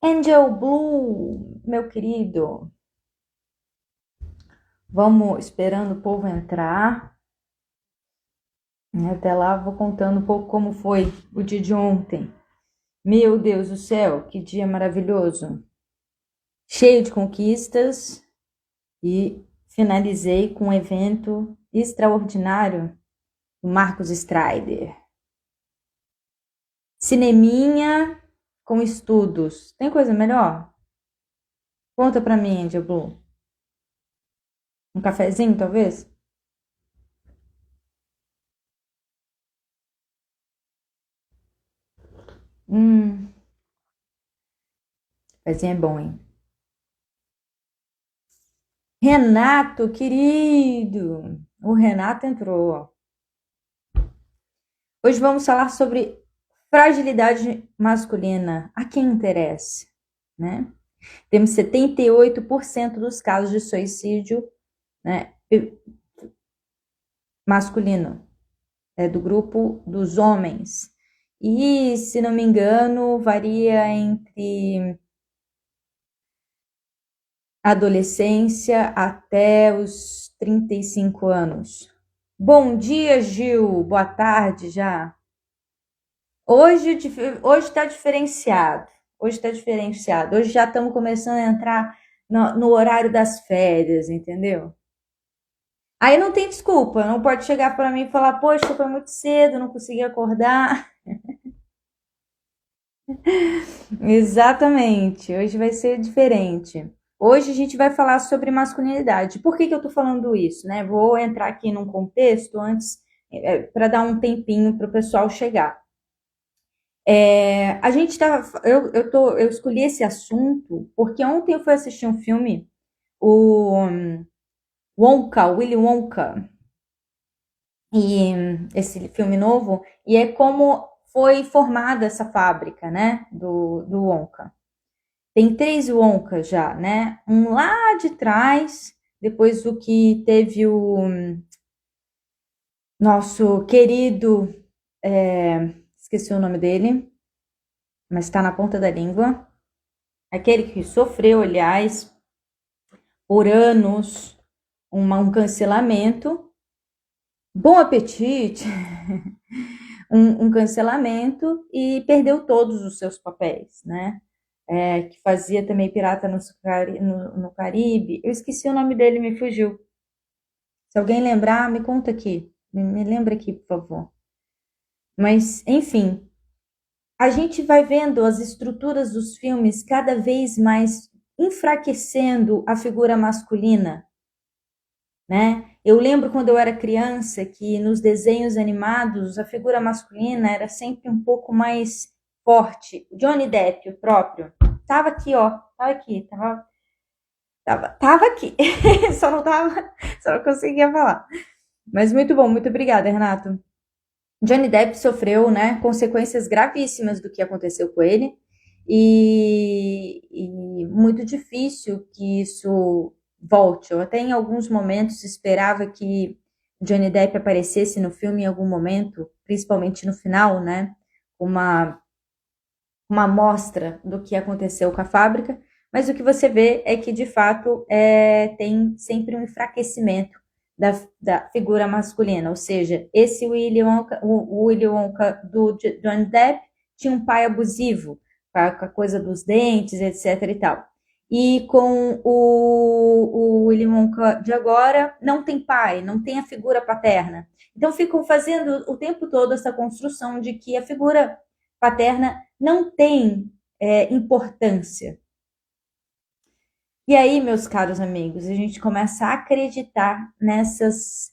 Angel Blue, meu querido, vamos esperando o povo entrar. Até lá, vou contando um pouco como foi o dia de ontem. Meu Deus do céu, que dia maravilhoso! Cheio de conquistas e finalizei com um evento extraordinário do Marcos Strider. Cineminha com estudos. Tem coisa melhor? Conta pra mim, Angel Blue. Um cafezinho, talvez? Hum, cafezinho é bom, hein? Renato, querido! O Renato entrou. Hoje vamos falar sobre fragilidade masculina. A quem interessa, né? Temos 78% dos casos de suicídio, né, masculino, do grupo dos homens. E, se não me engano, varia entre adolescência até os 35 anos. Bom dia, Gil. Boa tarde já. Hoje está diferenciado. Hoje está diferenciado. Hoje já estamos começando a entrar no horário das férias, entendeu? Aí não tem desculpa, não pode chegar para mim e falar, poxa, foi muito cedo, não consegui acordar. Exatamente, hoje vai ser diferente. Hoje a gente vai falar sobre masculinidade. Por que que eu tô falando isso, né? Vou entrar aqui num contexto antes, para dar um tempinho para o pessoal chegar. A gente tá, eu escolhi esse assunto porque ontem eu fui assistir um filme, o Wonka, Willy Wonka, e esse filme novo, e é como foi formada essa fábrica, né, do Wonka. Tem três Wonkas já, né? Um lá de trás, depois do que teve o nosso querido, esqueci o nome dele, mas está na ponta da língua. Aquele que sofreu, aliás, por anos, um cancelamento. Bom apetite, um cancelamento e perdeu todos os seus papéis, né? Que fazia também Pirata no Caribe. Eu esqueci o nome dele, me fugiu. Se alguém lembrar, me conta aqui. Me lembra aqui, por favor. Mas, enfim, a gente vai vendo as estruturas dos filmes cada vez mais enfraquecendo a figura masculina, né? Eu lembro quando eu era criança que nos desenhos animados a figura masculina era sempre um pouco mais forte. O Johnny Depp, o próprio, tava aqui, ó, tava aqui, tava aqui, só não tava, só não conseguia falar. Mas muito bom, muito obrigada, Renato. Johnny Depp sofreu, né, consequências gravíssimas do que aconteceu com ele e muito difícil que isso volte. Eu até em alguns momentos esperava que Johnny Depp aparecesse no filme em algum momento, principalmente no final, né, uma uma amostra do que aconteceu com a fábrica, mas o que você vê é que, de fato, tem sempre um enfraquecimento da figura masculina, ou seja, esse o Willy Wonka do Johnny Depp tinha um pai abusivo, com a coisa dos dentes, etc e tal. E com o Willy Wonka de agora, não tem pai, não tem a figura paterna. Então ficam fazendo o tempo todo essa construção de que a figura paterna não tem importância. E aí, meus caros amigos, a gente começa a acreditar nessas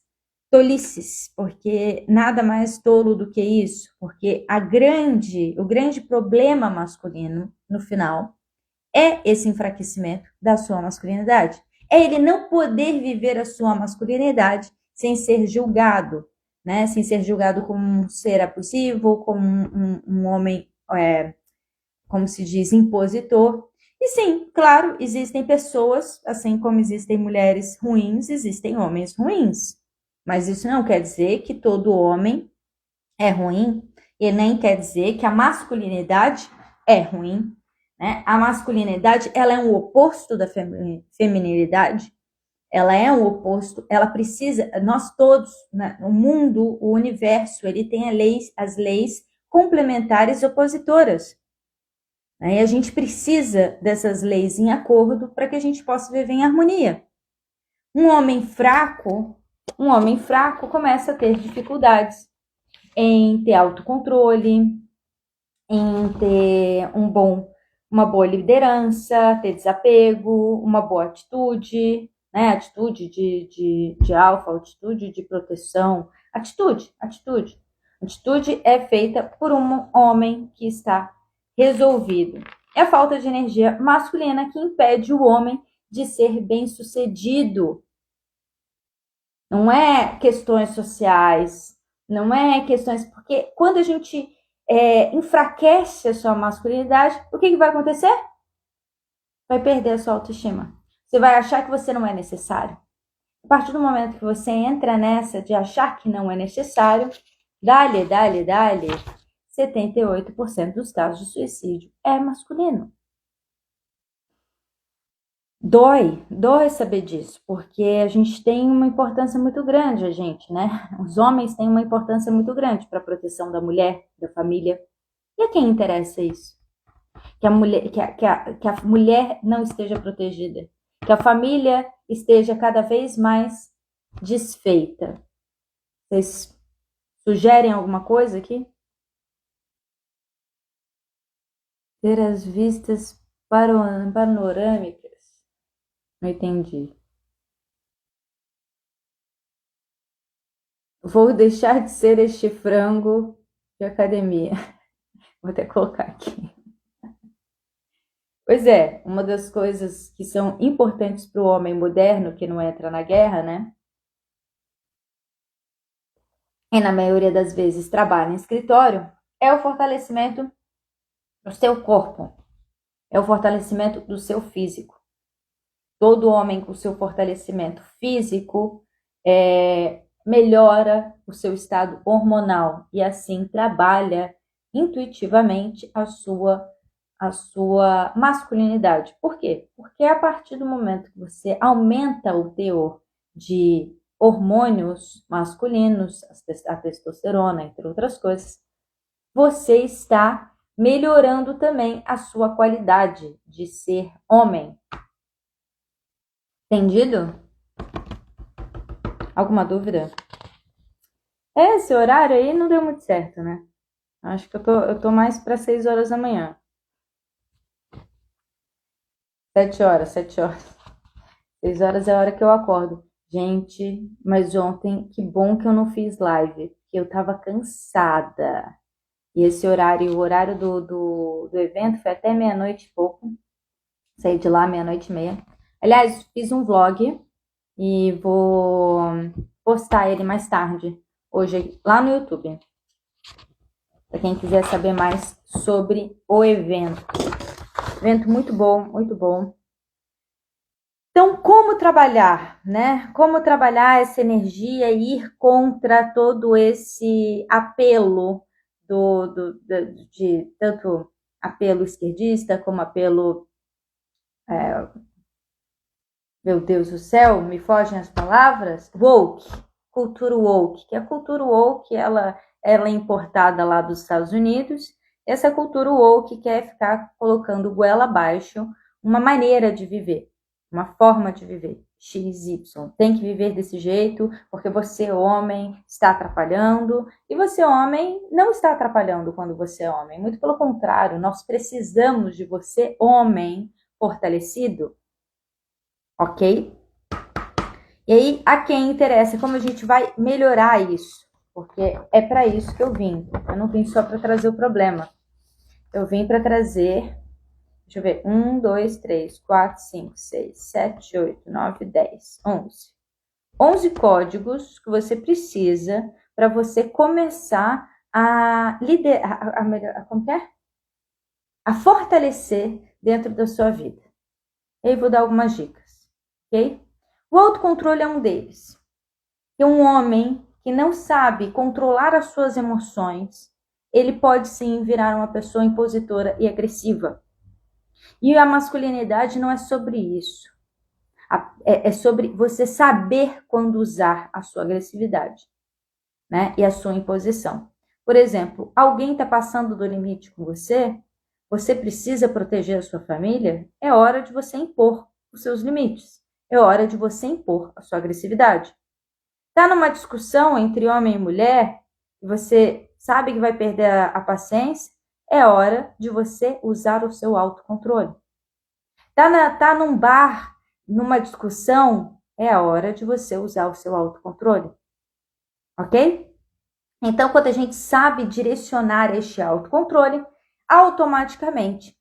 tolices, porque nada mais tolo do que isso, porque o grande problema masculino, no final, é esse enfraquecimento da sua masculinidade. É ele não poder viver a sua masculinidade sem ser julgado, né? Sem ser julgado como um ser abusivo, como um homem, como se diz, impositor. E sim, claro, existem pessoas, assim como existem mulheres ruins, existem homens ruins. Mas isso não quer dizer que todo homem é ruim, e nem quer dizer que a masculinidade é ruim. né? A masculinidade, ela é um oposto da feminilidade, ela é um oposto, ela precisa, nós todos, né, o mundo, o universo, ele tem as leis complementares e opositoras. Né? E a gente precisa dessas leis em acordo para que a gente possa viver em harmonia. Um homem fraco começa a ter dificuldades em ter autocontrole, em ter uma boa liderança, ter desapego, uma boa atitude, né? Atitude de alfa, atitude de proteção. Atitude. Atitude é feita por um homem que está resolvido. É a falta de energia masculina que impede o homem de ser bem-sucedido. Não é questões sociais, não é questões... Porque quando a gente enfraquece a sua masculinidade, o que vai acontecer? Vai perder a sua autoestima. Você vai achar que você não é necessário. A partir do momento que você entra nessa de achar que não é necessário, dale, 78% dos casos de suicídio é masculino. Dói saber disso, porque a gente tem uma importância muito grande, né? Os homens têm uma importância muito grande para a proteção da mulher, da família. E a quem interessa isso? Que a mulher não esteja protegida, que a família esteja cada vez mais desfeita. Vocês sugerem alguma coisa aqui? Ter as vistas panorâmicas. Não entendi. Vou deixar de ser este frango de academia. Vou até colocar aqui. Pois é, uma das coisas que são importantes para o homem moderno que não entra na guerra, né? E na maioria das vezes trabalha em escritório, é o fortalecimento do seu corpo, é o fortalecimento do seu físico. Todo homem com seu fortalecimento físico melhora o seu estado hormonal e assim trabalha intuitivamente a sua masculinidade. Por quê? Porque a partir do momento que você aumenta o teor de hormônios masculinos, a testosterona, entre outras coisas, você está melhorando também a sua qualidade de ser homem. Entendido? Alguma dúvida? Esse horário aí não deu muito certo, né? Acho que eu tô mais para 6 horas da manhã. 7 horas. 6 horas é a hora que eu acordo. Gente, mas ontem, que bom que eu não fiz live, porque eu tava cansada. E esse horário, o horário do evento foi até meia-noite e pouco. Saí de lá meia-noite e meia. Aliás, fiz um vlog e vou postar ele mais tarde, hoje, lá no YouTube. Para quem quiser saber mais sobre o evento. Evento muito bom, muito bom. Então, como trabalhar, né? Como trabalhar essa energia e ir contra todo esse apelo de tanto apelo esquerdista como apelo... meu Deus do céu, me fogem as palavras. Woke, cultura woke. Que a cultura woke, ela é importada lá dos Estados Unidos. Essa cultura woke quer ficar colocando goela abaixo uma maneira de viver, uma forma de viver. XY, tem que viver desse jeito, porque você, homem, está atrapalhando, e você, homem, não está atrapalhando quando você é homem. Muito pelo contrário, nós precisamos de você, homem, fortalecido, ok? E aí, a quem interessa, como a gente vai melhorar isso? Porque é para isso que eu vim. Eu não vim só para trazer o problema. Eu vim para trazer... Deixa eu ver. 1, 2, 3, 4, 5, 6, 7, 8, 9, 10, 11. 11 códigos que você precisa para você começar a liderar, a fortalecer dentro da sua vida. E aí vou dar algumas dicas, ok? O autocontrole é um deles. E um homem que não sabe controlar as suas emoções, ele pode sim virar uma pessoa impositora e agressiva. E a masculinidade não é sobre isso. É sobre você saber quando usar a sua agressividade, né? E a sua imposição. Por exemplo, alguém está passando do limite com você, você precisa proteger a sua família, é hora de você impor os seus limites. É hora de você impor a sua agressividade. Está numa discussão entre homem e mulher, e você sabe que vai perder a paciência, é hora de você usar o seu autocontrole. Tá num bar, numa discussão, é a hora de você usar o seu autocontrole. Ok? Então, quando a gente sabe direcionar este autocontrole, automaticamente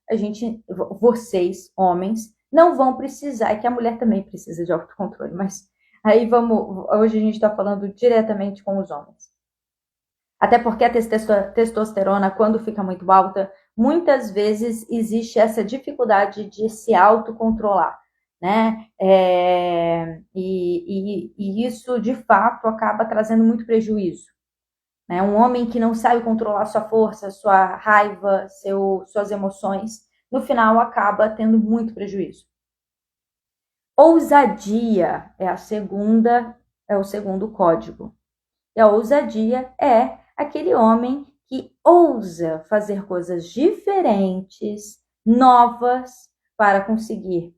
vocês, homens, não vão precisar, é que a mulher também precisa de autocontrole, mas aí hoje a gente está falando diretamente com os homens. Até porque a testosterona, quando fica muito alta, muitas vezes existe essa dificuldade de se autocontrolar, né? E isso, de fato, acaba trazendo muito prejuízo. Né? Um homem que não sabe controlar sua força, sua raiva, suas emoções, no final acaba tendo muito prejuízo. Ousadia é o segundo código. E a ousadia é aquele homem que ousa fazer coisas diferentes, novas, para conseguir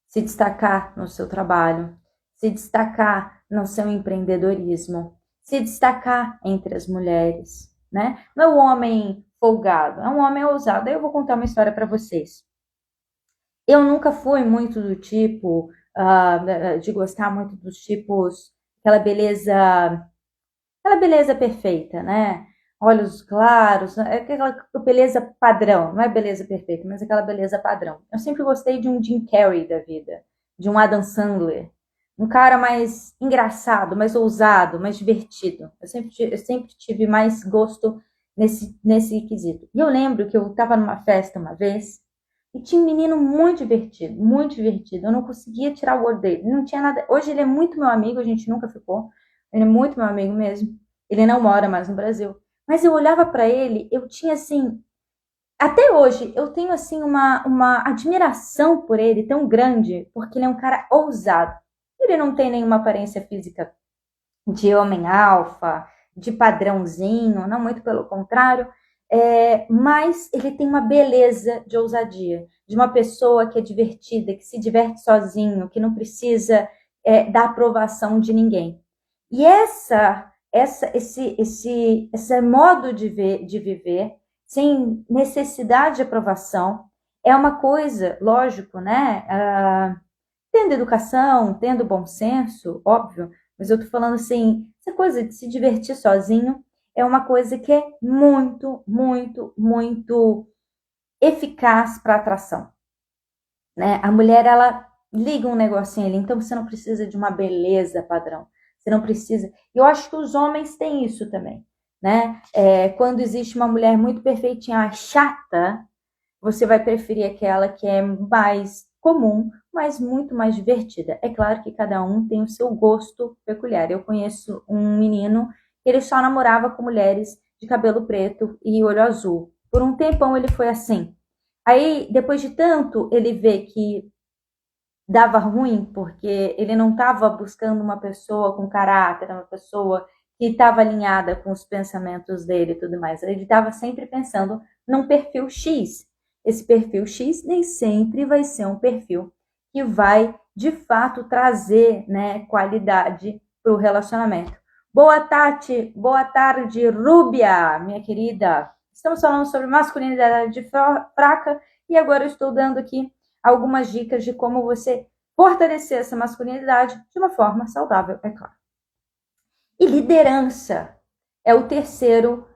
se destacar no seu trabalho, se destacar no seu empreendedorismo, se destacar entre as mulheres, né? Não é um homem folgado, é um homem ousado. Aí eu vou contar uma história para vocês. Eu nunca fui muito do tipo de gostar muito dos tipos, aquela beleza perfeita, né? Olhos claros, aquela beleza padrão, não é beleza perfeita, mas aquela beleza padrão. Eu sempre gostei de um Jim Carrey da vida, de um Adam Sandler, um cara mais engraçado, mais ousado, mais divertido. Eu sempre tive mais gosto nesse quesito. E eu lembro que eu estava numa festa uma vez e tinha um menino muito divertido, muito divertido. Eu não conseguia tirar o olho dele, não tinha nada. Hoje ele é muito meu amigo, a gente nunca ficou. Ele é muito meu amigo mesmo. Ele não mora mais no Brasil. Mas eu olhava para ele, eu tinha assim, até hoje, eu tenho assim uma admiração por ele tão grande, porque ele é um cara ousado. Ele não tem nenhuma aparência física de homem alfa, de padrãozinho, não, muito pelo contrário, mas ele tem uma beleza de ousadia, de uma pessoa que é divertida, que se diverte sozinho, que não precisa da aprovação de ninguém. E esse modo de viver, sem necessidade de aprovação, é uma coisa, lógico, né? Tendo educação, tendo bom senso, óbvio, mas eu tô falando assim, essa coisa de se divertir sozinho é uma coisa que é muito, muito, muito eficaz para atração, né? A mulher, ela liga um negocinho ali, então você não precisa de uma beleza padrão. Você não precisa. Eu acho que os homens têm isso também, né? Quando existe uma mulher muito perfeitinha, chata, você vai preferir aquela que é mais comum, mas muito mais divertida. É claro que cada um tem o seu gosto peculiar. Eu conheço um menino que ele só namorava com mulheres de cabelo preto e olho azul. Por um tempão ele foi assim. Aí, depois de tanto ele vê que dava ruim, porque ele não estava buscando uma pessoa com caráter, uma pessoa que estava alinhada com os pensamentos dele e tudo mais. Ele estava sempre pensando num perfil X. Esse perfil X nem sempre vai ser um perfil que vai, de fato, trazer, né, qualidade para o relacionamento. Boa tarde, Rúbia, minha querida. Estamos falando sobre masculinidade fraca e agora eu estou dando aqui algumas dicas de como você fortalecer essa masculinidade de uma forma saudável, é claro. E liderança é o terceiro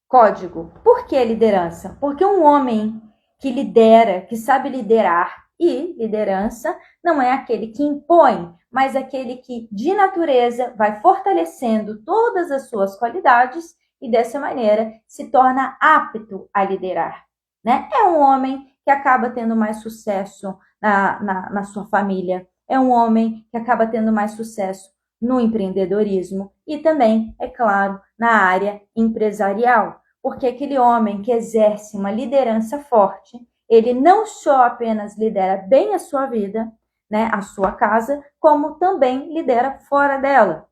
código. Por que liderança? Porque um homem que lidera, que sabe liderar, e liderança não é aquele que impõe, mas aquele que, de natureza, vai fortalecendo todas as suas qualidades e, dessa maneira, se torna apto a liderar. Né? É um homem que acaba tendo mais sucesso na sua família, é um homem que acaba tendo mais sucesso no empreendedorismo e também, é claro, na área empresarial. Porque aquele homem que exerce uma liderança forte, ele não só apenas lidera bem a sua vida, né, a sua casa, como também lidera fora dela.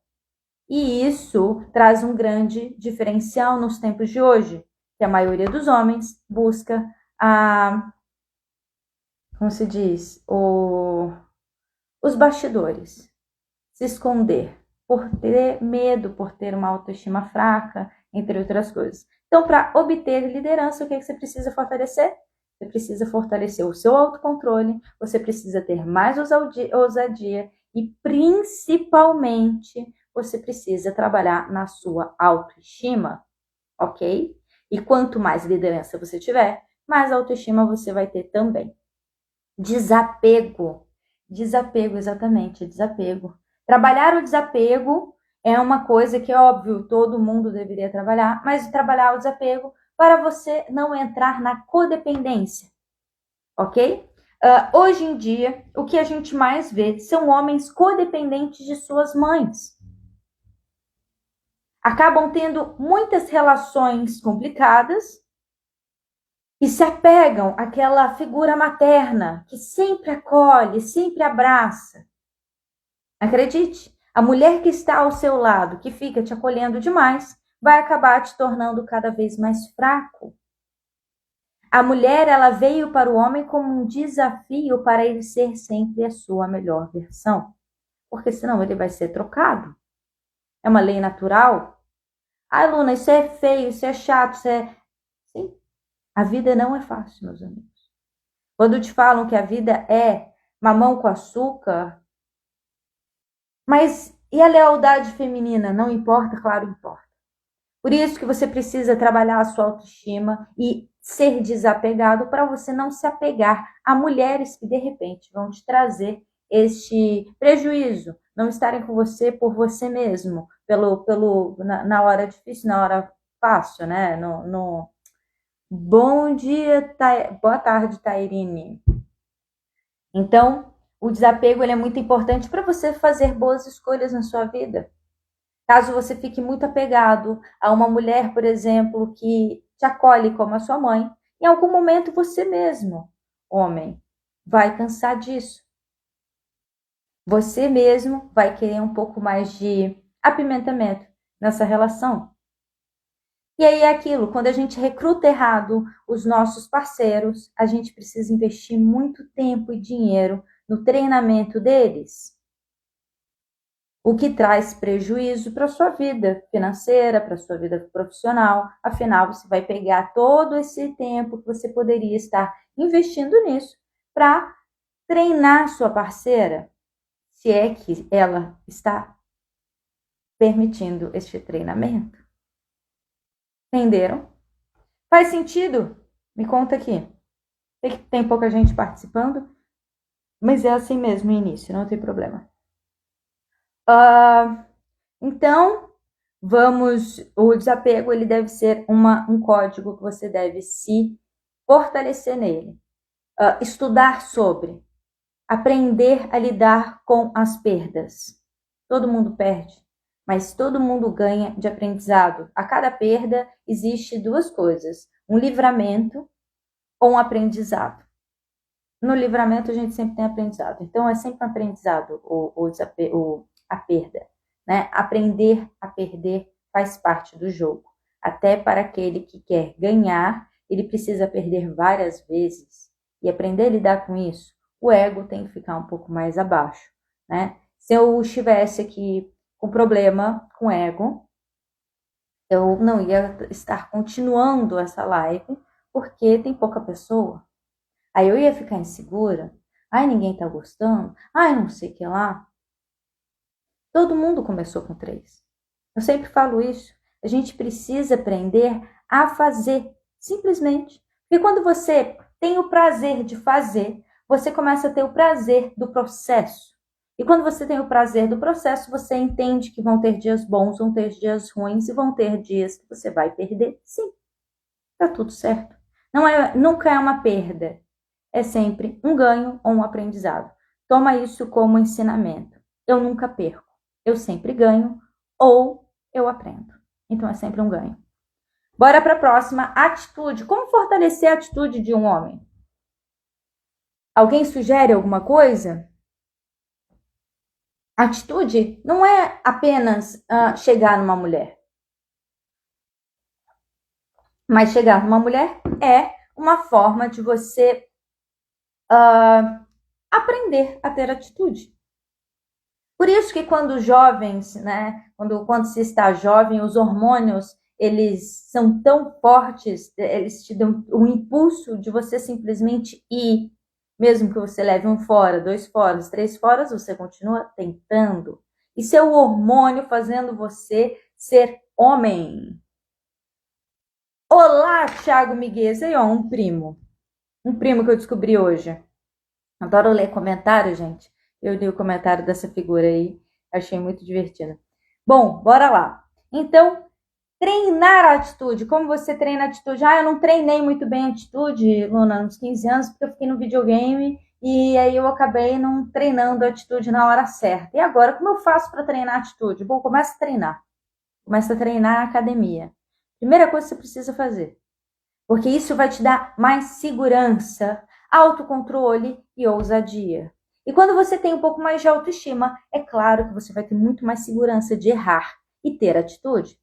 E isso traz um grande diferencial nos tempos de hoje, que a maioria dos homens busca como se diz, os bastidores, se esconder, por ter medo, por ter uma autoestima fraca, entre outras coisas. Então, para obter liderança, o que você precisa fortalecer? Você precisa fortalecer o seu autocontrole, você precisa ter mais ousadia e, principalmente, você precisa trabalhar na sua autoestima, ok? E quanto mais liderança você tiver, mais autoestima você vai ter também. Desapego. Desapego, exatamente, desapego. Trabalhar o desapego é uma coisa que, óbvio, todo mundo deveria trabalhar, mas trabalhar o desapego para você não entrar na codependência, ok? Hoje em dia, o que a gente mais vê são homens codependentes de suas mães. Acabam tendo muitas relações complicadas e se apegam àquela figura materna que sempre acolhe, sempre abraça. Acredite, a mulher que está ao seu lado, que fica te acolhendo demais, vai acabar te tornando cada vez mais fraco. A mulher, ela veio para o homem como um desafio para ele ser sempre a sua melhor versão, porque senão ele vai ser trocado. É uma lei natural. Ah, Luna, isso é feio, isso é chato, isso é... Sim, a vida não é fácil, meus amigos. Quando te falam que a vida é mamão com açúcar, mas e a lealdade feminina? Não importa? Claro, importa. Por isso que você precisa trabalhar a sua autoestima e ser desapegado para você não se apegar a mulheres que, de repente, vão te trazer este prejuízo, não estarem com você por você mesmo, na hora difícil, na hora fácil, né? Bom dia, boa tarde, Tairine. Então, o desapego ele é muito importante para você fazer boas escolhas na sua vida. Caso você fique muito apegado a uma mulher, por exemplo, que te acolhe como a sua mãe, em algum momento você mesmo, homem, vai cansar disso. Você mesmo vai querer um pouco mais de apimentamento nessa relação. E aí é aquilo, quando a gente recruta errado os nossos parceiros, a gente precisa investir muito tempo e dinheiro no treinamento deles. O que traz prejuízo para a sua vida financeira, para a sua vida profissional. Afinal, você vai pegar todo esse tempo que você poderia estar investindo nisso para treinar sua parceira, se é que ela está permitindo este treinamento. Entenderam? Faz sentido? Me conta aqui. Sei que tem pouca gente participando, mas é assim mesmo no início, não tem problema. Então, o desapego ele deve ser um código que você deve se fortalecer nele. Estudar sobre, aprender a lidar com as perdas. Todo mundo perde, mas todo mundo ganha de aprendizado. A cada perda existe duas coisas, um livramento ou um aprendizado. No livramento a gente sempre tem aprendizado, então é sempre um aprendizado a perda. Né? Aprender a perder faz parte do jogo. Até para aquele que quer ganhar, ele precisa perder várias vezes. E aprender a lidar com isso, o ego tem que ficar um pouco mais abaixo. Né? Se eu estivesse aqui com problema com ego, eu não ia estar continuando essa live, porque tem pouca pessoa. Aí eu ia ficar insegura. Ai, ninguém tá gostando. Ai, não sei o que lá. Todo mundo começou com 3. Eu sempre falo isso. A gente precisa aprender a fazer, simplesmente. Porque quando você tem o prazer de fazer, você começa a ter o prazer do processo. E quando você tem o prazer do processo, você entende que vão ter dias bons, vão ter dias ruins e vão ter dias que você vai perder. Sim, tá tudo certo. Nunca é uma perda. É sempre um ganho ou um aprendizado. Toma isso como ensinamento. Eu nunca perco. Eu sempre ganho ou eu aprendo. Então é sempre um ganho. Bora para a próxima, atitude. Como fortalecer a atitude de um homem? Alguém sugere alguma coisa? Atitude não é apenas chegar numa mulher, mas chegar numa mulher é uma forma de você aprender a ter atitude. Por isso que quando jovens, né, quando se está jovem, os hormônios, eles são tão fortes, eles te dão um impulso de você simplesmente ir, mesmo que você leve um fora, 2 foras, 3 foras, você continua tentando. Isso é o hormônio fazendo você ser homem. Olá, Thiago Miguez, aí ó, um primo que eu descobri hoje. Adoro ler comentário, gente. Eu li o comentário dessa figura aí, achei muito divertido. Bom, bora lá. Então, treinar a atitude. Como você treina a atitude? Eu não treinei muito bem a atitude, Luna, nos 15 anos, porque eu fiquei no videogame e aí eu acabei não treinando a atitude na hora certa. E agora, como eu faço para treinar a atitude? Bom, começa a treinar. Começa a treinar a academia. Primeira coisa que você precisa fazer. Porque isso vai te dar mais segurança, autocontrole e ousadia. E quando você tem um pouco mais de autoestima, é claro que você vai ter muito mais segurança de errar e ter atitude.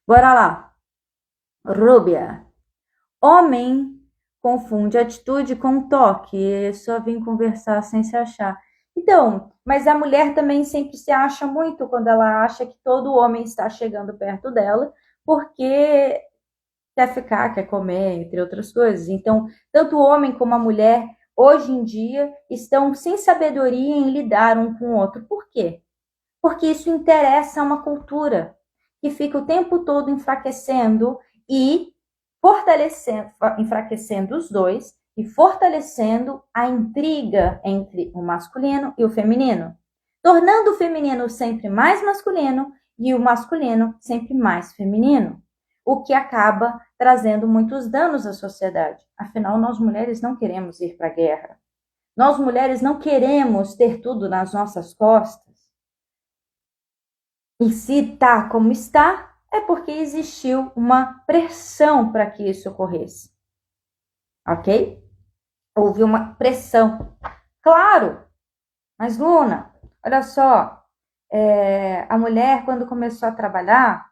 Bora lá. Rúbia. Homem confunde atitude com toque. Eu só vim conversar sem se achar. Então, mas a mulher também sempre se acha muito quando ela acha que todo homem está chegando perto dela, porque quer ficar, quer comer, entre outras coisas. Então, tanto o homem como a mulher, hoje em dia, estão sem sabedoria em lidar um com o outro. Por quê? Porque isso interessa a uma cultura que fica o tempo todo enfraquecendo e fortalecendo, enfraquecendo os dois e fortalecendo a intriga entre o masculino e o feminino, tornando o feminino sempre mais masculino e o masculino sempre mais feminino, o que acaba trazendo muitos danos à sociedade. Afinal, nós mulheres não queremos ir para a guerra. Nós mulheres não queremos ter tudo nas nossas costas. E se está como está, é porque existiu uma pressão para que isso ocorresse. Ok? Houve uma pressão. Claro, mas Luna, olha só, a mulher, quando começou a trabalhar,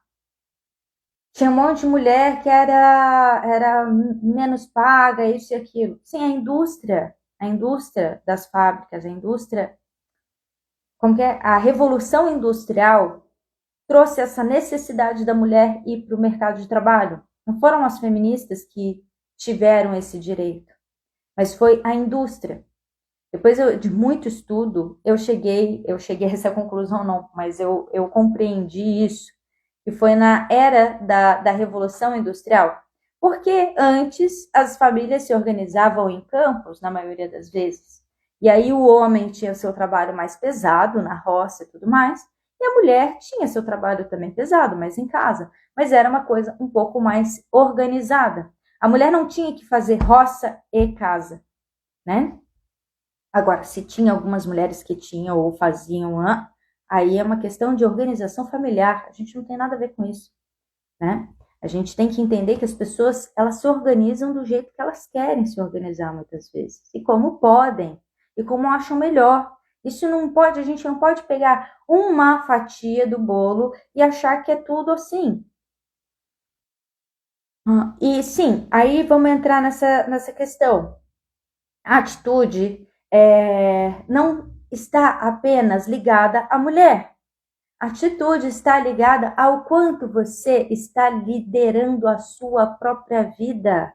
tinha um monte de mulher que era menos paga, isso e aquilo. Sim, a indústria das fábricas, a indústria, como que é? A revolução industrial trouxe essa necessidade da mulher ir para o mercado de trabalho. Não foram as feministas que tiveram esse direito, mas foi a indústria. Depois de muito estudo, eu cheguei a essa conclusão, não, mas eu compreendi isso, que foi na era da Revolução Industrial. Porque antes as famílias se organizavam em campos, na maioria das vezes. E aí o homem tinha seu trabalho mais pesado, na roça e tudo mais, e a mulher tinha seu trabalho também pesado, mas em casa. Mas era uma coisa um pouco mais organizada. A mulher não tinha que fazer roça e casa, né? Agora, se tinha algumas mulheres que tinham ou faziam, aí é uma questão de organização familiar. A gente não tem nada a ver com isso, né? A gente tem que entender que as pessoas, elas se organizam do jeito que elas querem se organizar muitas vezes. E como podem. E como acham melhor. Isso não pode, a gente não pode pegar uma fatia do bolo e achar que é tudo assim. E sim, aí vamos entrar nessa questão. A atitude não está apenas ligada à mulher. A atitude está ligada ao quanto você está liderando a sua própria vida.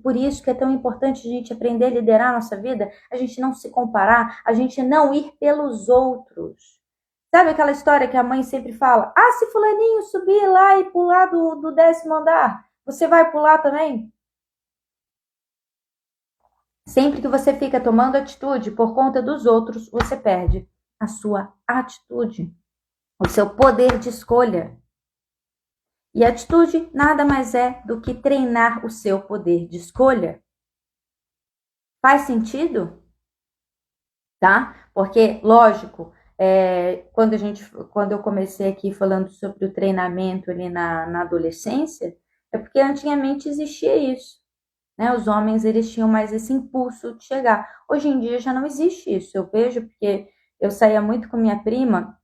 Por isso que é tão importante a gente aprender a liderar a nossa vida, a gente não se comparar, a gente não ir pelos outros. Sabe aquela história que a mãe sempre fala? Ah, se fulaninho subir lá e pular do 10º andar, você vai pular também? Sempre que você fica tomando atitude por conta dos outros, você perde a sua atitude, o seu poder de escolha. E atitude nada mais é do que treinar o seu poder de escolha. Faz sentido? Tá? Porque, lógico, quando eu comecei aqui falando sobre o treinamento ali na adolescência, é porque antigamente existia isso. né? Os homens, eles tinham mais esse impulso de chegar. Hoje em dia já não existe isso. Eu vejo porque eu saía muito com minha prima,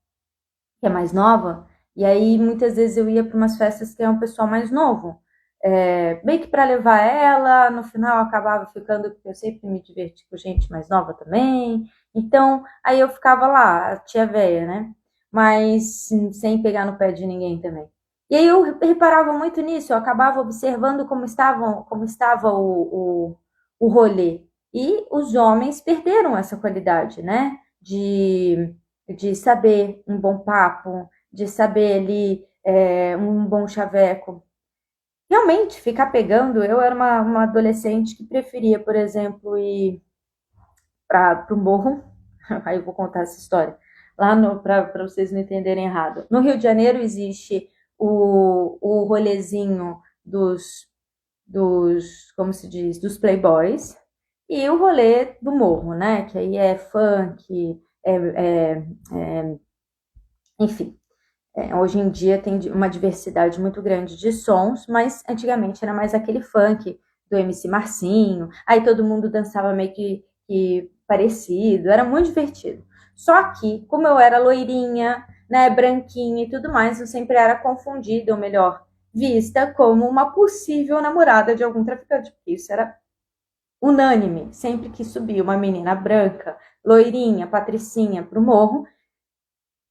que é mais nova, e aí muitas vezes eu ia para umas festas que é um pessoal mais novo. Bem que para levar ela, no final eu acabava ficando, porque eu sempre me diverti com gente mais nova também. Então, aí eu ficava lá, a tia velha, né? Mas sem pegar no pé de ninguém também. E aí eu reparava muito nisso, eu acabava observando como estava o rolê. E os homens perderam essa qualidade, né? De saber um bom papo, de saber ali um bom chaveco. Realmente, ficar pegando, eu era uma adolescente que preferia, por exemplo, ir para o morro, aí eu vou contar essa história, lá para vocês não entenderem errado. No Rio de Janeiro existe o rolezinho como se diz, dos playboys, e o rolê do morro, né, que aí é funk, enfim. Hoje em dia tem uma diversidade muito grande de sons, mas antigamente era mais aquele funk do MC Marcinho, aí todo mundo dançava meio que parecido, era muito divertido. Só que, como eu era loirinha, né, branquinha e tudo mais, eu sempre era confundida, ou melhor, vista como uma possível namorada de algum traficante, porque isso era unânime. Sempre que subia uma menina branca, loirinha, patricinha pro morro,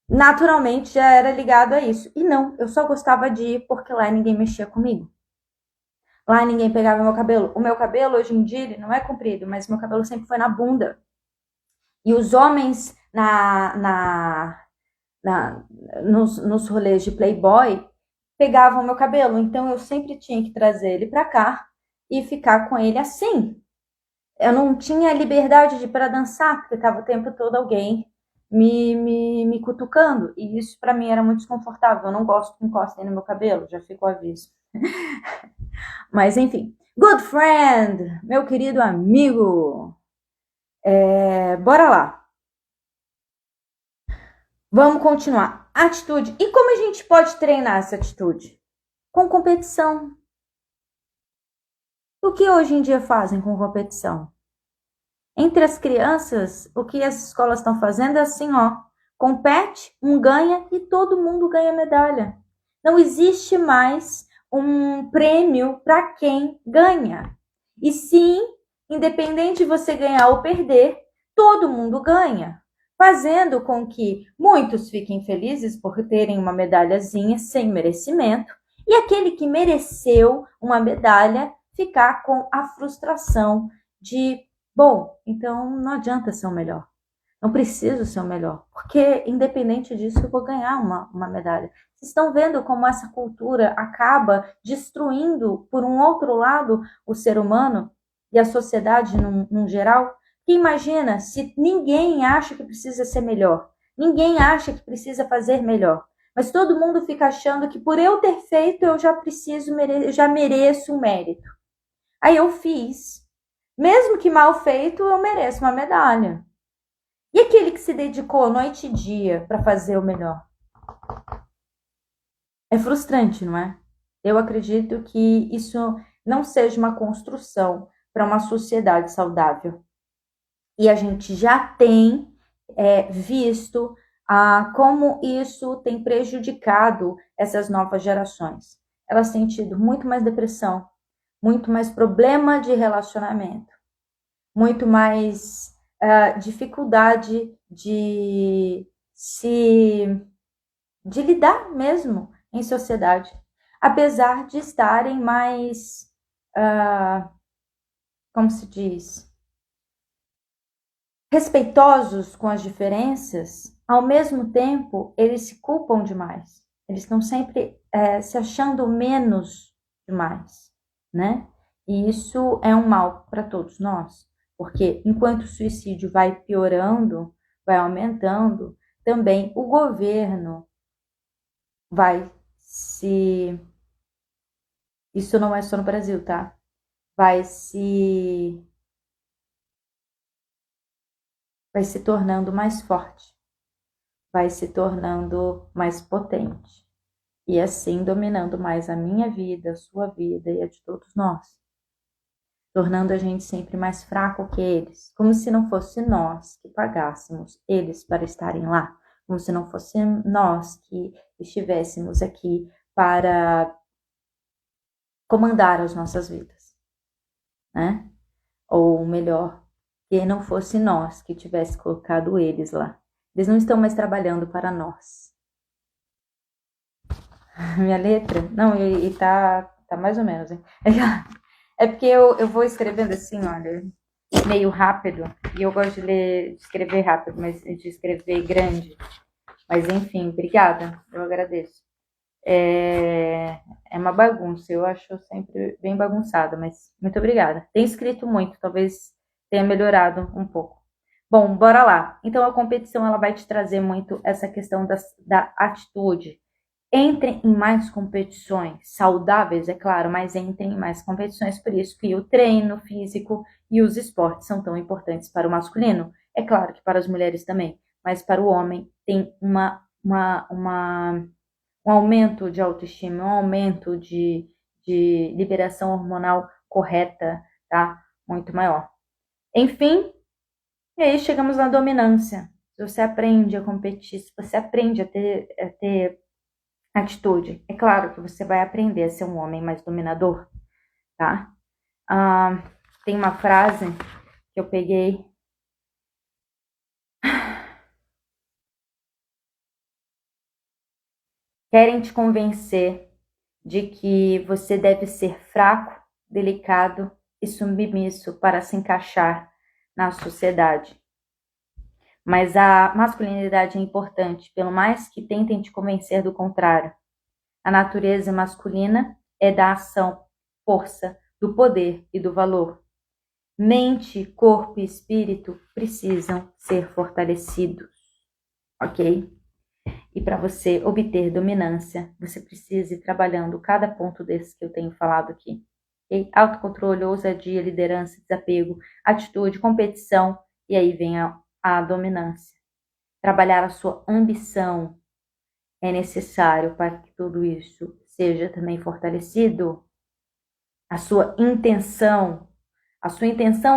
naturalmente já era ligado a isso. E não, eu só gostava de ir porque lá ninguém mexia comigo. Lá ninguém pegava meu cabelo. O meu cabelo, hoje em dia, ele não é comprido, mas meu cabelo sempre foi na bunda. E os homens nos rolês de Playboy pegavam meu cabelo. Então eu sempre tinha que trazer ele pra cá e ficar com ele assim. Eu não tinha liberdade de para dançar, porque estava o tempo todo alguém me cutucando. E isso para mim era muito desconfortável. Eu não gosto que encostem no meu cabelo, já fico o aviso. Mas enfim. Good friend, meu querido amigo. Bora lá. Vamos continuar. Atitude. E como a gente pode treinar essa atitude? Com competição. O que hoje em dia fazem com competição? Entre as crianças, o que as escolas estão fazendo é assim, ó, compete, um ganha e todo mundo ganha medalha. Não existe mais um prêmio para quem ganha. E sim, independente de você ganhar ou perder, todo mundo ganha, fazendo com que muitos fiquem felizes por terem uma medalhazinha sem merecimento e aquele que mereceu uma medalha ficar com a frustração de bom, então não adianta ser o melhor. Não preciso ser o melhor, porque independente disso eu vou ganhar uma medalha. Vocês estão vendo como essa cultura acaba destruindo, por um outro lado, o ser humano e a sociedade num geral? Que imagina se ninguém acha que precisa ser melhor, ninguém acha que precisa fazer melhor, mas todo mundo fica achando que por eu ter feito eu já mereço o mérito. Aí eu fiz. Mesmo que mal feito, eu mereço uma medalha. E aquele que se dedicou noite e dia para fazer o melhor? É frustrante, não é? Eu acredito que isso não seja uma construção para uma sociedade saudável. E a gente já tem visto como isso tem prejudicado essas novas gerações. Elas têm tido muito mais depressão, muito mais problema de relacionamento, muito mais dificuldade se de lidar mesmo em sociedade, apesar de estarem mais, como se diz, respeitosos com as diferenças, ao mesmo tempo eles se culpam demais. Eles estão sempre se achando menos demais, né? E isso é um mal para todos nós, porque enquanto o suicídio vai piorando, vai aumentando, também o governo vai se. Isso não é só no Brasil, tá? Vai se tornando mais forte, vai se tornando mais potente e assim dominando mais a minha vida, a sua vida e a de todos nós. tornando a gente sempre mais fraco que eles, como se não fosse nós que pagássemos eles para estarem lá, como se não fosse nós que estivéssemos aqui para comandar as nossas vidas, né? Ou melhor, que não fosse nós que tivesse colocado eles lá. Eles não estão mais trabalhando para nós. Minha letra? Não, e tá mais ou menos, hein? É porque eu vou escrevendo assim, olha, meio rápido, e eu gosto de escrever rápido, mas de escrever grande. Mas enfim, obrigada, eu agradeço. É uma bagunça, eu acho sempre bem bagunçada, mas muito obrigada. Tem escrito muito, talvez tenha melhorado um pouco. Bom, bora lá. Então a competição ela vai te trazer muito essa questão da atitude. Entrem em mais competições, saudáveis, é claro, mas entrem em mais competições, por isso que o treino físico e os esportes são tão importantes para o masculino. É claro que para as mulheres também, mas para o homem tem um aumento de autoestima, um aumento de liberação hormonal correta, tá? Muito maior. Enfim, e aí chegamos na dominância. Se você aprende a competir, se você aprende a ter atitude, é claro que você vai aprender a ser um homem mais dominador, tá? Tem uma frase que eu peguei. Querem te convencer de que você deve ser fraco, delicado e submisso para se encaixar na sociedade. Mas a masculinidade é importante, pelo mais que tentem te convencer do contrário. A natureza masculina é da ação, força, do poder e do valor. Mente, corpo e espírito precisam ser fortalecidos, ok? E para você obter dominância, você precisa ir trabalhando cada ponto desse que eu tenho falado aqui. Okay? Autocontrole, ousadia, liderança, desapego, atitude, competição, e aí vem a dominância. Trabalhar a sua ambição é necessário para que tudo isso seja também fortalecido. A sua intenção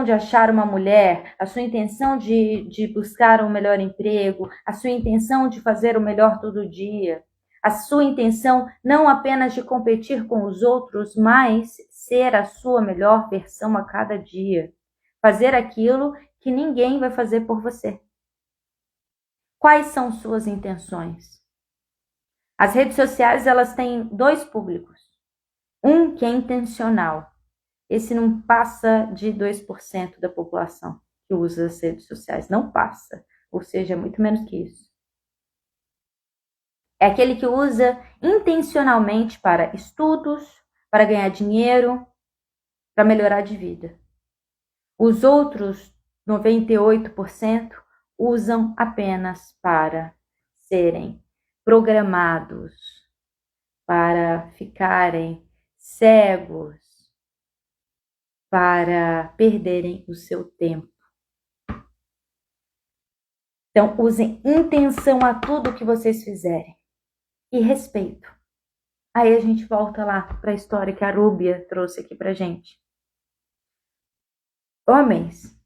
de achar uma mulher, a sua intenção de buscar um melhor emprego, a sua intenção de fazer o melhor todo dia, a sua intenção não apenas de competir com os outros, mas ser a sua melhor versão a cada dia. Fazer aquilo que ninguém vai fazer por você. Quais são suas intenções? As redes sociais, elas têm dois públicos. Um que é intencional. Esse não passa de 2% da população que usa as redes sociais. Não passa. Ou seja, é muito menos que isso. É aquele que usa intencionalmente para estudos, para ganhar dinheiro, para melhorar de vida. Os outros 98% usam apenas para serem programados, para ficarem cegos, para perderem o seu tempo. Então, usem intenção a tudo que vocês fizerem. E respeito. Aí a gente volta lá para a história que a Rúbia trouxe aqui pra gente. Homens.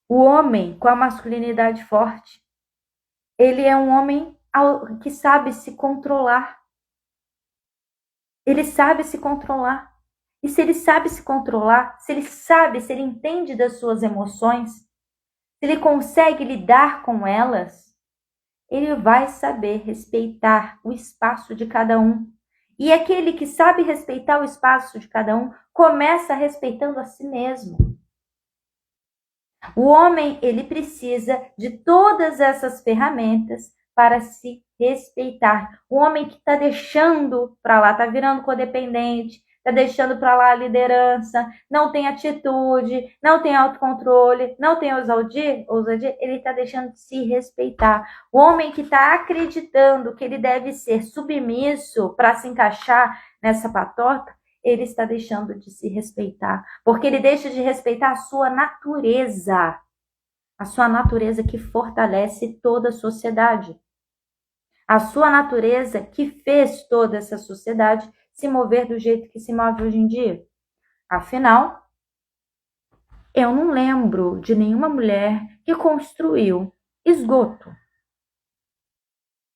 O homem com a masculinidade forte, ele é um homem que sabe se controlar. Ele sabe se controlar. E se ele sabe se controlar, se ele entende das suas emoções, se ele consegue lidar com elas, ele vai saber respeitar o espaço de cada um. E aquele que sabe respeitar o espaço de cada um, começa respeitando a si mesmo. O homem, ele precisa de todas essas ferramentas para se respeitar. O homem que está deixando para lá, está virando codependente, está deixando para lá a liderança, não tem atitude, não tem autocontrole, não tem ousadia, ele está deixando de se respeitar. O homem que está acreditando que ele deve ser submisso para se encaixar nessa patota, ele está deixando de se respeitar, porque ele deixa de respeitar a sua natureza que fortalece toda a sociedade. A sua natureza que fez toda essa sociedade se mover do jeito que se move hoje em dia. Afinal, Eu não lembro de nenhuma mulher que construiu esgoto.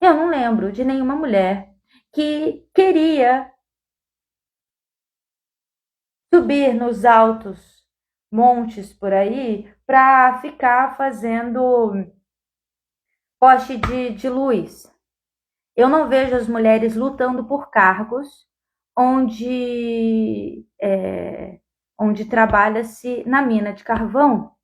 Eu não lembro de nenhuma mulher que queria subir nos altos montes por aí para ficar fazendo poste de luz. Eu não vejo as mulheres lutando por cargos onde trabalha-se na mina de carvão.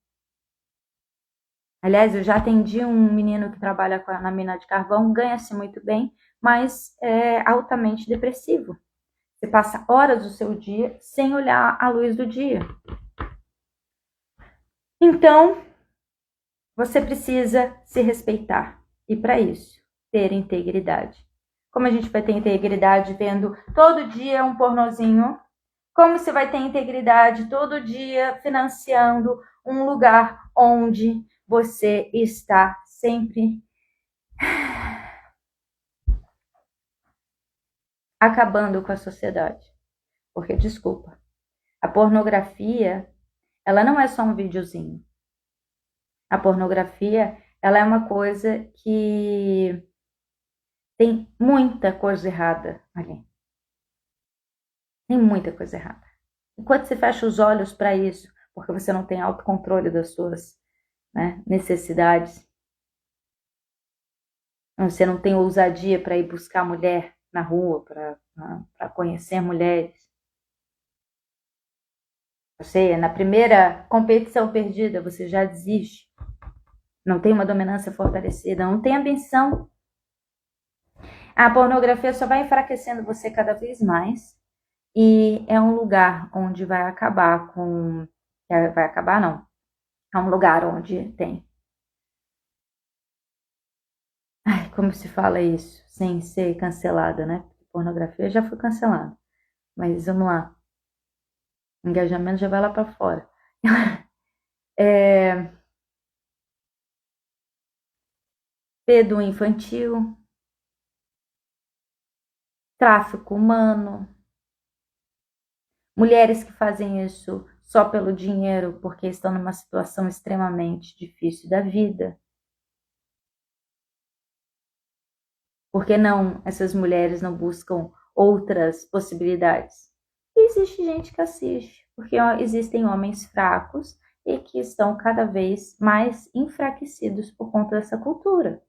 Aliás, eu já atendi um menino que trabalha na mina de carvão, ganha-se muito bem, mas é altamente depressivo. Você passa horas do seu dia sem olhar a luz do dia. Então, você precisa se respeitar. E para isso, ter integridade. Como a gente vai ter integridade vendo todo dia um pornozinho? Como você vai ter integridade todo dia financiando um lugar onde você está sempre acabando com a sociedade? Porque, desculpa, a pornografia, ela não é só um videozinho. A pornografia, ela é uma coisa que tem muita coisa errada ali. Tem muita coisa errada. Enquanto você fecha os olhos para isso, porque você não tem autocontrole das suas, né, necessidades, você não tem ousadia para ir buscar mulher na rua, para conhecer mulheres. Você, na primeira competição perdida, você já desiste. Não tem uma dominância fortalecida, não tem ambição. A pornografia só vai enfraquecendo você cada vez mais. E é um lugar onde vai acabar com... Vai acabar, não. É um lugar onde tem... Ai, como se fala isso? Sem ser cancelada, né? Pornografia já foi cancelada. Mas vamos lá. O engajamento já vai lá para fora. Pedo infantil. Tráfico humano. Mulheres que fazem isso só pelo dinheiro, porque estão numa situação extremamente difícil da vida. Por que não essas mulheres não buscam outras possibilidades? E existe gente que assiste, porque existem homens fracos e que estão cada vez mais enfraquecidos por conta dessa cultura.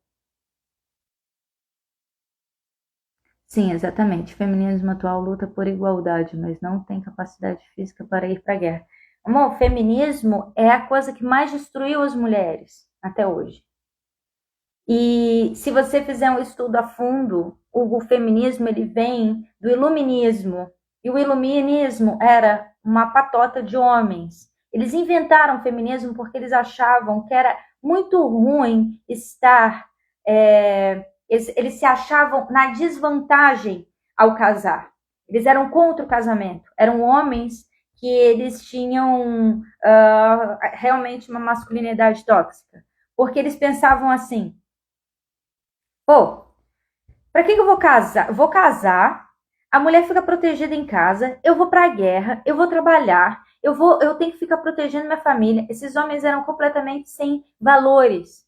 Sim, exatamente. O feminismo atual luta por igualdade, mas não tem capacidade física para ir para a guerra. Amor, o feminismo é a coisa que mais destruiu as mulheres até hoje. E se você fizer um estudo a fundo, o feminismo ele vem do iluminismo. E o iluminismo era uma patota de homens. Eles inventaram o feminismo porque eles achavam que era muito ruim estar... eles se achavam na desvantagem ao casar. Eles eram contra o casamento. Eram homens que eles tinham realmente uma masculinidade tóxica. Porque eles pensavam assim... Pô, pra que eu vou casar? Eu vou casar, a mulher fica protegida em casa, eu vou pra guerra, eu vou trabalhar, eu tenho que ficar protegendo minha família. Esses homens eram completamente sem valores.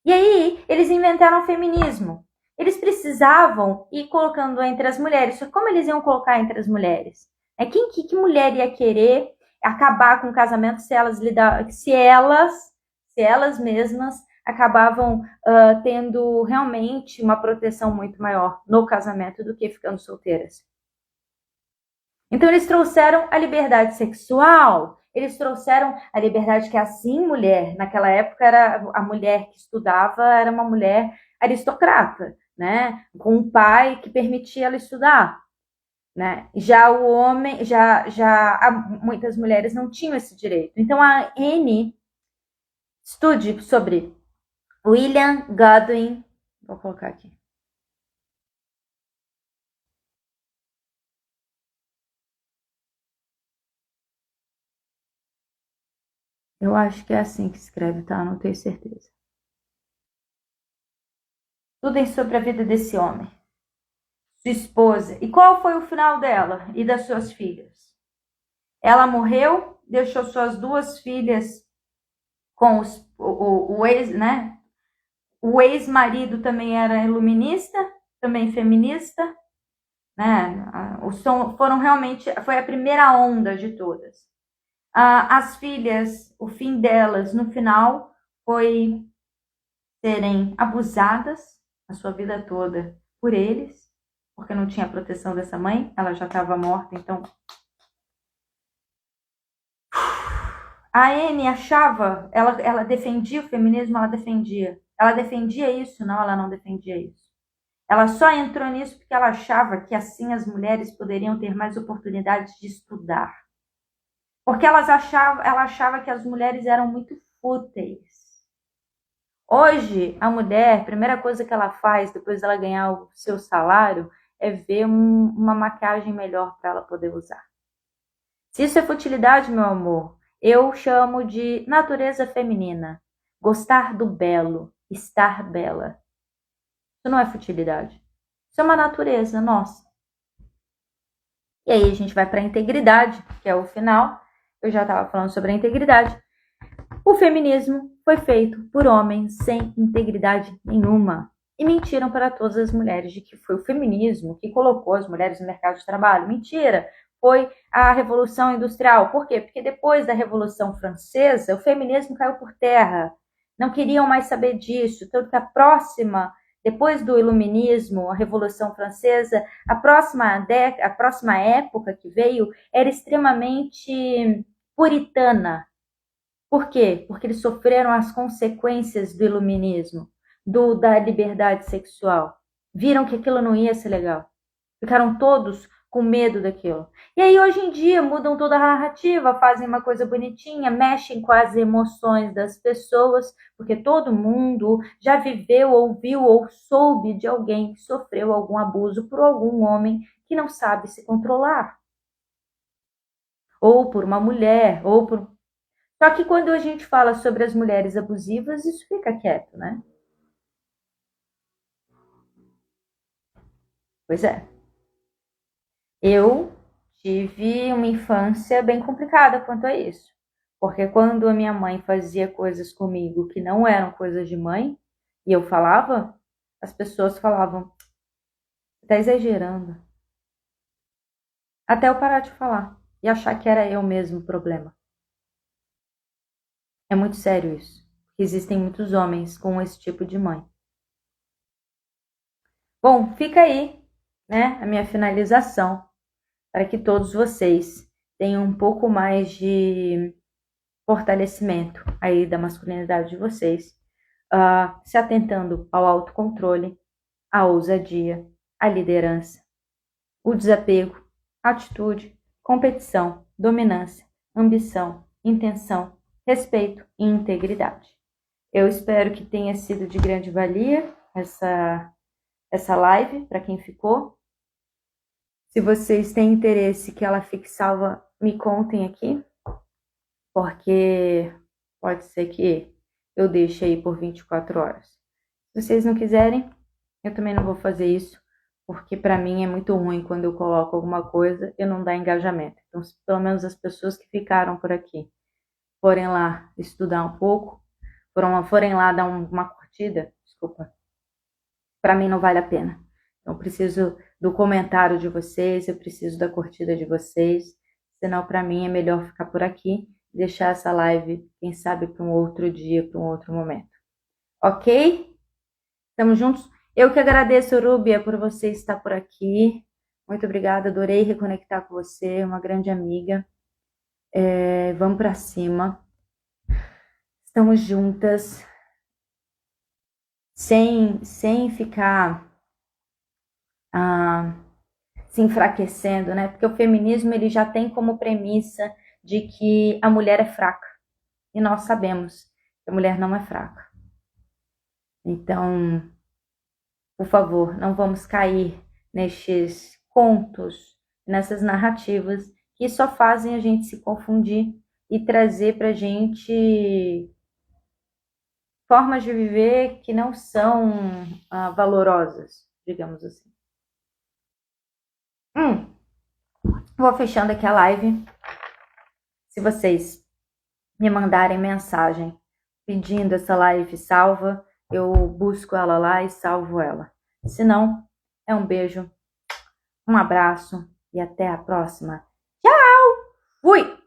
E aí, eles inventaram o feminismo. Eles precisavam ir colocando entre as mulheres. Só como eles iam colocar entre as mulheres? Que mulher ia querer acabar com o casamento se elas mesmas acabavam tendo realmente uma proteção muito maior no casamento do que ficando solteiras. Então eles trouxeram a liberdade sexual, eles trouxeram a liberdade que assim mulher, naquela época era a mulher que estudava, era uma mulher aristocrata, né? Com um pai que permitia ela estudar. Né? Já o homem, muitas mulheres não tinham esse direito. Então a Anne estude sobre William Godwin, vou colocar aqui. Eu acho que é assim que escreve, tá? Não tenho certeza. Estudem sobre a vida desse homem, sua esposa. E qual foi o final dela e das suas filhas? Ela morreu, deixou suas duas filhas com o ex, né? O ex-marido também era iluminista, também feminista, né? Foram realmente, foi a primeira onda de todas. As filhas, o fim delas no final foi serem abusadas a sua vida toda por eles, porque não tinha proteção dessa mãe, ela já estava morta, então a Anne achava, ela defendia o feminismo, ela defendia isso, não, ela não defendia isso. Ela só entrou nisso porque ela achava que assim as mulheres poderiam ter mais oportunidades de estudar. Porque ela achava que as mulheres eram muito fúteis. Hoje, a mulher, a primeira coisa que ela faz depois dela ganhar o seu salário é ver uma maquiagem melhor para ela poder usar. Se isso é futilidade, meu amor, eu chamo de natureza feminina. Gostar do belo, estar bela. Isso não é futilidade. Isso é uma natureza nossa. E aí a gente vai para a integridade, que é o final. Eu já estava falando sobre a integridade. O feminismo foi feito por homens sem integridade nenhuma. E mentiram para todas as mulheres de que foi o feminismo que colocou as mulheres no mercado de trabalho. Mentira! Foi a Revolução Industrial. Por quê? Porque depois da Revolução Francesa, o feminismo caiu por terra. Não queriam mais saber disso. Tanto que depois do Iluminismo, a Revolução Francesa, a próxima época que veio era extremamente puritana. Por quê? Porque eles sofreram as consequências do iluminismo, da liberdade sexual. Viram que aquilo não ia ser legal. Ficaram todos com medo daquilo. E aí, hoje em dia, mudam toda a narrativa, fazem uma coisa bonitinha, mexem com as emoções das pessoas, porque todo mundo já viveu, ouviu ou soube de alguém que sofreu algum abuso por algum homem que não sabe se controlar. Ou por uma mulher, ou por só que quando a gente fala sobre as mulheres abusivas, isso fica quieto, né? Pois é. Eu tive uma infância bem complicada quanto a isso. Porque quando a minha mãe fazia coisas comigo que não eram coisas de mãe, e eu falava, as pessoas falavam, tá exagerando. Até eu parar de falar e achar que era eu mesmo o problema. É muito sério isso. Existem muitos homens com esse tipo de mãe. Bom, fica aí, né, a minha finalização para que todos vocês tenham um pouco mais de fortalecimento aí da masculinidade de vocês, se atentando ao autocontrole, à ousadia, à liderança, o desapego, atitude, competição, dominância, ambição, intenção, respeito e integridade. Eu espero que tenha sido de grande valia essa live para quem ficou. Se vocês têm interesse que ela fique salva, me contem aqui, porque pode ser que eu deixe aí por 24 horas. Se vocês não quiserem, eu também não vou fazer isso, porque para mim é muito ruim quando eu coloco alguma coisa e não dá engajamento. Então, se pelo menos as pessoas que ficaram por aqui forem lá estudar um pouco, forem lá dar uma curtida, desculpa, para mim não vale a pena. Então, eu preciso do comentário de vocês, eu preciso da curtida de vocês, senão para mim é melhor ficar por aqui, deixar essa live, quem sabe, para um outro dia, para um outro momento. Ok? Estamos juntos? Eu que agradeço, Rúbia, por você estar por aqui. Muito obrigada, adorei reconectar com você, uma grande amiga. Vamos para cima. Estamos juntas, sem ficar se enfraquecendo, né? Porque o feminismo ele já tem como premissa de que a mulher é fraca. E nós sabemos que a mulher não é fraca. Então, por favor, não vamos cair nestes contos, nessas narrativas que só fazem a gente se confundir e trazer pra gente formas de viver que não são valorosas, digamos assim. Vou fechando aqui a live. Se vocês me mandarem mensagem pedindo essa live salva, eu busco ela lá e salvo ela. Se não, é um beijo, um abraço e até a próxima. Tchau! Fui!